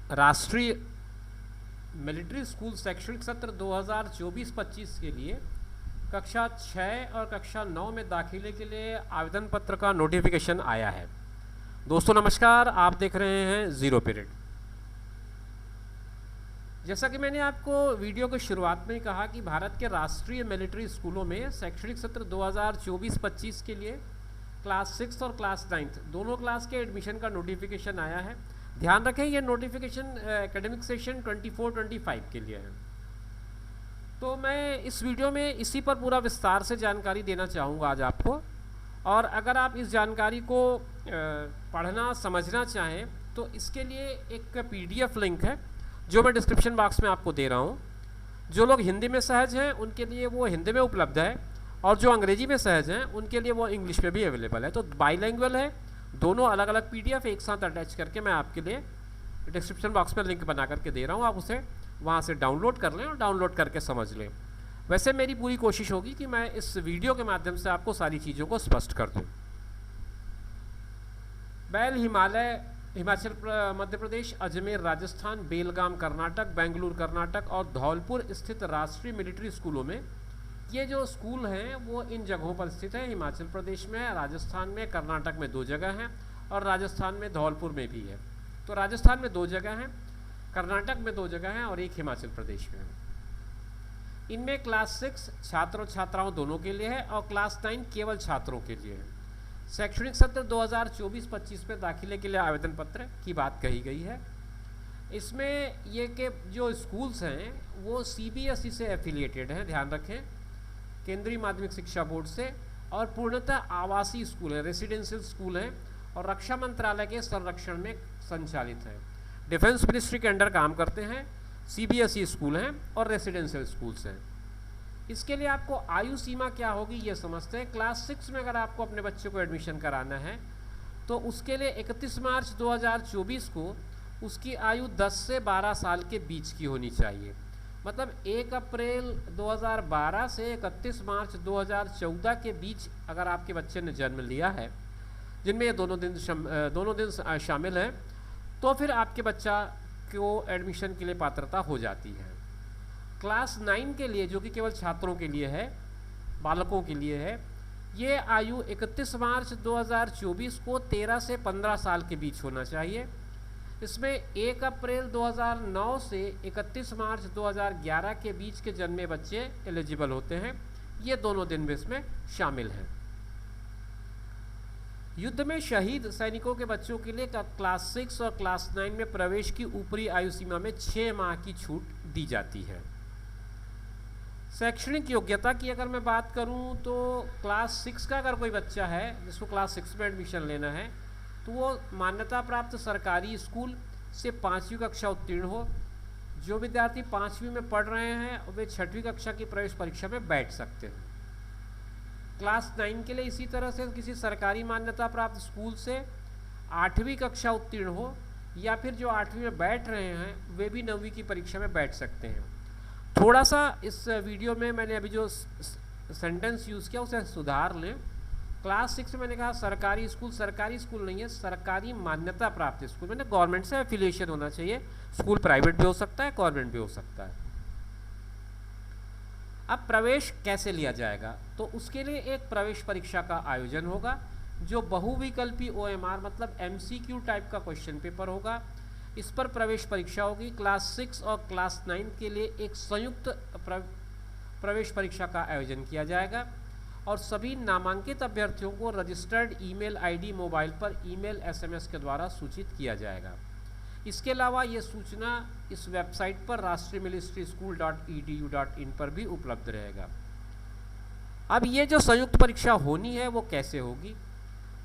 राष्ट्रीय military school शैक्षणिक सत्र 2024-25 के लिए कक्षा 6 और कक्षा 9 में दाखिले के लिए आवेदन पत्र का नोटिफिकेशन आया है। दोस्तों नमस्कार, आप देख रहे हैं ज़ीरो पीरियड। जैसा कि मैंने आपको वीडियो की शुरुआत में ही कहा कि भारत के राष्ट्रीय मिलिट्री स्कूलों में शैक्षणिक सत्र 2024-25 के लिए क्लास 6 और क्लास 9 दोनों क्लास के एडमिशन का नोटिफिकेशन आया है। ध्यान रखें, ये नोटिफिकेशन एकेडमिक सेशन 24-25 के लिए है। तो मैं इस वीडियो में इसी पर पूरा विस्तार से जानकारी देना चाहूँगा आज आपको। और अगर आप इस जानकारी को पढ़ना समझना चाहें तो इसके लिए एक PDF लिंक है जो मैं डिस्क्रिप्शन बॉक्स में आपको दे रहा हूँ। जो लोग हिंदी में सहज हैं उनके लिए वो हिंदी में उपलब्ध है, और जो अंग्रेजी में सहज हैं उनके लिए वो इंग्लिश में भी अवेलेबल है। तो बाईलैंग्वेज है, दोनों अलग अलग PDF एक साथ अटैच करके मैं आपके लिए डिस्क्रिप्शन बॉक्स में लिंक बना करके दे रहा हूँ। आप उसे वहाँ से डाउनलोड कर लें और डाउनलोड करके समझ लें। वैसे मेरी पूरी कोशिश होगी कि मैं इस वीडियो के माध्यम से आपको सारी चीज़ों को स्पष्ट कर दूँ। बैल हिमाचल मध्य प्रदेश, अजमेर राजस्थान, बेलगाम कर्नाटक, बेंगलुरु कर्नाटक और धौलपुर स्थित राष्ट्रीय मिलिट्री स्कूलों में ये जो स्कूल हैं वो इन जगहों पर स्थित है। हिमाचल प्रदेश में, राजस्थान में, कर्नाटक में 2 जगह हैं और राजस्थान में धौलपुर में भी है। तो राजस्थान में 2 जगह हैं, कर्नाटक में 2 जगह हैं और एक हिमाचल प्रदेश में है। इनमें क्लास 6 छात्र और छात्राओं दोनों के लिए है और क्लास 9 केवल छात्रों के लिए है। शैक्षणिक सत्र 2024-25 में दाखिले के लिए आवेदन पत्र की बात कही गई है। इसमें ये कि जो स्कूल्स हैं वो CBSE से एफिलिएटेड हैं, ध्यान रखें, केंद्रीय माध्यमिक शिक्षा बोर्ड से, और पूर्णतः आवासीय स्कूल हैं, रेसिडेंशियल स्कूल हैं और रक्षा मंत्रालय के संरक्षण में संचालित हैं। डिफेंस मिनिस्ट्री के अंडर काम करते हैं, CBSE स्कूल हैं और रेसिडेंशियल स्कूल्स हैं। इसके लिए आपको आयु सीमा क्या होगी ये समझते हैं। क्लास 6 में अगर आपको अपने बच्चे को एडमिशन कराना है तो उसके लिए 31 मार्च 2024 को उसकी आयु 10 से 12 साल के बीच की होनी चाहिए। मतलब 1 अप्रैल 2012 से 31 मार्च 2014 के बीच अगर आपके बच्चे ने जन्म लिया है, जिनमें ये दोनों दिन शामिल हैं, तो फिर आपके बच्चा को एडमिशन के लिए पात्रता हो जाती है। क्लास 9 के लिए, जो कि केवल छात्रों के लिए है, बालकों के लिए है, ये आयु 31 मार्च 2024 को 13 से 15 साल के बीच होना चाहिए। इसमें 1 अप्रैल 2009 से 31 मार्च 2011 के बीच के जन्मे बच्चे एलिजिबल होते हैं। ये दोनों दिन भी इसमें शामिल हैं। युद्ध में शहीद सैनिकों के बच्चों के लिए क्लास 6 और क्लास 9 में प्रवेश की ऊपरी आयु सीमा में 6 माह की छूट दी जाती है। शैक्षणिक योग्यता की अगर मैं बात करूं तो क्लास 6 का अगर कोई बच्चा है जिसको क्लास 6 में एडमिशन लेना है तो वो मान्यता प्राप्त सरकारी स्कूल से 5वीं कक्षा उत्तीर्ण हो। जो विद्यार्थी 5वीं में पढ़ रहे हैं वे 6वीं कक्षा की प्रवेश परीक्षा में बैठ सकते हैं। क्लास 9 के लिए इसी तरह से किसी सरकारी मान्यता प्राप्त स्कूल से 8वीं कक्षा उत्तीर्ण हो, या फिर जो 8वीं में बैठ रहे हैं वे भी 9वीं की परीक्षा में बैठ सकते हैं। थोड़ा सा इस वीडियो में मैंने अभी जो सेंटेंस यूज़ किया उसे सुधार लें। क्लास 6 में मैंने कहा सरकारी स्कूल नहीं है, सरकारी मान्यता प्राप्त स्कूल, मैंने गवर्नमेंट से एफिलिएशन होना चाहिए। स्कूल प्राइवेट भी हो सकता है, गवर्नमेंट भी हो सकता है। अब प्रवेश कैसे लिया जाएगा, तो उसके लिए एक प्रवेश परीक्षा का आयोजन होगा जो बहुविकल्पी OMR मतलब MCQ टाइप का क्वेश्चन पेपर होगा। इस पर प्रवेश परीक्षा होगी। क्लास 6 और क्लास 9 के लिए एक संयुक्त प्रवेश परीक्षा का आयोजन किया जाएगा और सभी नामांकित अभ्यर्थियों को रजिस्टर्ड ईमेल ID मोबाइल पर ईमेल SMS के द्वारा सूचित किया जाएगा। इसके अलावा ये सूचना इस वेबसाइट पर rastriyaministryschool.edu.in पर भी उपलब्ध रहेगा। अब ये जो संयुक्त परीक्षा होनी है वो कैसे होगी,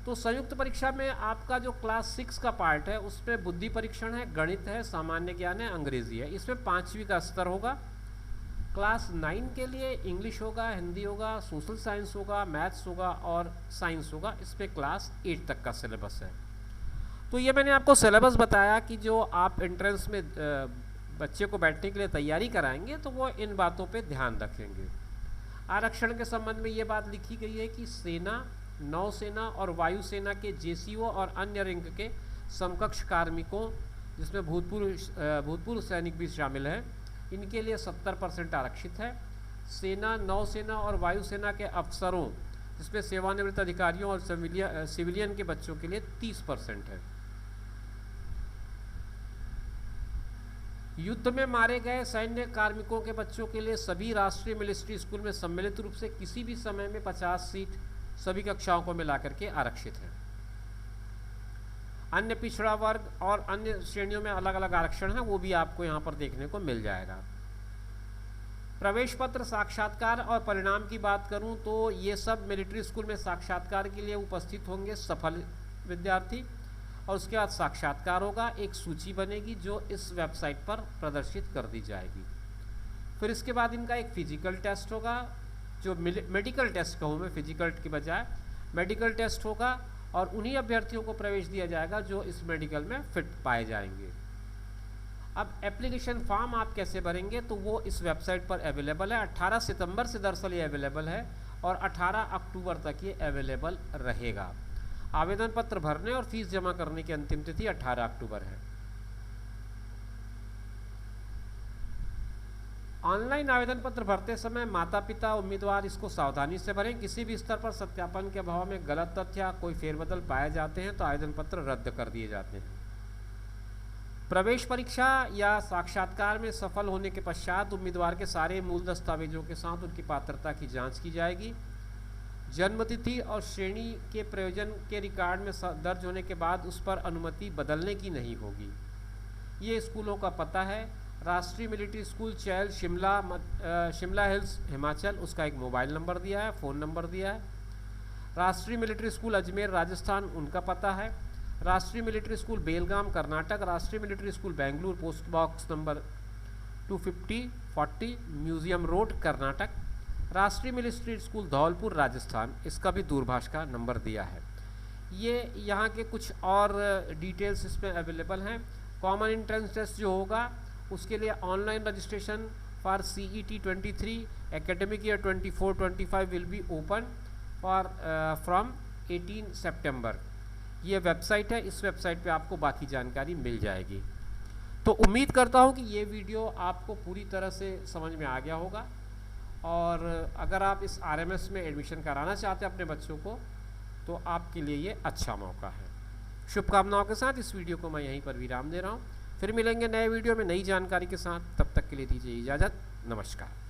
तो संयुक्त परीक्षा में आपका जो क्लास 6 का पार्ट है उसमें बुद्धि परीक्षण है, गणित है, सामान्य ज्ञान है, अंग्रेजी है। इसमें 5वीं का स्तर होगा। क्लास 9 के लिए इंग्लिश होगा, हिंदी होगा, सोशल साइंस होगा, मैथ्स होगा और साइंस होगा। इस पर क्लास 8 तक का सिलेबस है। तो ये मैंने आपको सिलेबस बताया कि जो आप एंट्रेंस में बच्चे को बैठने के लिए तैयारी कराएंगे तो वो इन बातों पे ध्यान रखेंगे। आरक्षण के संबंध में ये बात लिखी गई है कि सेना, नौसेना और वायुसेना के JCO और अन्य रैंक के समकक्ष कार्मिकों जिसमें भूतपूर्व सैनिक भी शामिल हैं, इनके लिए 70% आरक्षित है। सेना, नौसेना और वायुसेना के अफसरों, जिसमें सेवानिवृत्त अधिकारियों और सिविलियन के बच्चों के लिए 30% है। युद्ध में मारे गए सैन्य कार्मिकों के बच्चों के लिए सभी राष्ट्रीय मिलिट्री स्कूल में सम्मिलित रूप से किसी भी समय में 50 सीट सभी कक्षाओं को मिलाकर के आरक्षित है। अन्य पिछड़ा वर्ग और अन्य श्रेणियों में अलग अलग आरक्षण है, वो भी आपको यहाँ पर देखने को मिल जाएगा। प्रवेश पत्र, साक्षात्कार और परिणाम की बात करूं तो ये सब मिलिट्री स्कूल में साक्षात्कार के लिए उपस्थित होंगे सफल विद्यार्थी, और उसके बाद साक्षात्कार होगा। एक सूची बनेगी जो इस वेबसाइट पर प्रदर्शित कर दी जाएगी। फिर इसके बाद इनका एक फिजिकल टेस्ट होगा, जो मेडिकल टेस्ट कहूँ मैं, फिजिकल के बजाय मेडिकल टेस्ट होगा, और उन्हीं अभ्यर्थियों को प्रवेश दिया जाएगा जो इस मेडिकल में फिट पाए जाएंगे। अब एप्लीकेशन फॉर्म आप कैसे भरेंगे, तो वो इस वेबसाइट पर अवेलेबल है। 18 सितंबर से दरअसल ये अवेलेबल है और 18 अक्टूबर तक ये अवेलेबल रहेगा। आवेदन पत्र भरने और फीस जमा करने की अंतिम तिथि 18 अक्टूबर है। ऑनलाइन आवेदन पत्र भरते समय माता पिता उम्मीदवार इसको सावधानी से भरें। किसी भी स्तर पर सत्यापन के अभाव में गलत तथ्य या कोई फेरबदल पाए जाते हैं तो आवेदन पत्र रद्द कर दिए जाते हैं। प्रवेश परीक्षा या साक्षात्कार में सफल होने के पश्चात उम्मीदवार के सारे मूल दस्तावेजों के साथ उनकी पात्रता की जांच की जाएगी। जन्मतिथि और श्रेणी के प्रयोजन के रिकॉर्ड में दर्ज होने के बाद उस पर अनुमति बदलने की नहीं होगी। ये स्कूलों का पता है: राष्ट्रीय मिलिट्री स्कूल चैल, शिमला हिल्स, हिमाचल, उसका एक मोबाइल नंबर दिया है, फ़ोन नंबर दिया है। राष्ट्रीय मिलिट्री स्कूल अजमेर, राजस्थान, उनका पता है। राष्ट्रीय मिलिट्री स्कूल बेलगाम, कर्नाटक। राष्ट्रीय military school Bengaluru, post box number 25040, museum road, Karnataka. राष्ट्रीय मिलिट्री स्कूल धौलपुर, राजस्थान, इसका भी दूरभाष का नंबर दिया है। ये यहाँ के कुछ और डिटेल्स इसमें अवेलेबल हैं। कॉमन एंट्रेंस टेस्ट जो होगा उसके लिए online registration for CET 23 academic year 24-25 will be open for from 18 सितंबर। ये वेबसाइट है, इस वेबसाइट पे आपको बाकी जानकारी मिल जाएगी। तो उम्मीद करता हूँ कि ये वीडियो आपको पूरी तरह से समझ में आ गया होगा, और अगर आप इस RMS में एडमिशन कराना चाहते हैं अपने बच्चों को तो आपके लिए ये अच्छा मौका है। शुभकामनाओं के साथ इस वीडियो को मैं यहीं पर विराम दे रहा हूँ। फिर मिलेंगे नए वीडियो में नई जानकारी के साथ, तब तक के लिए दीजिए इजाज़त। नमस्कार।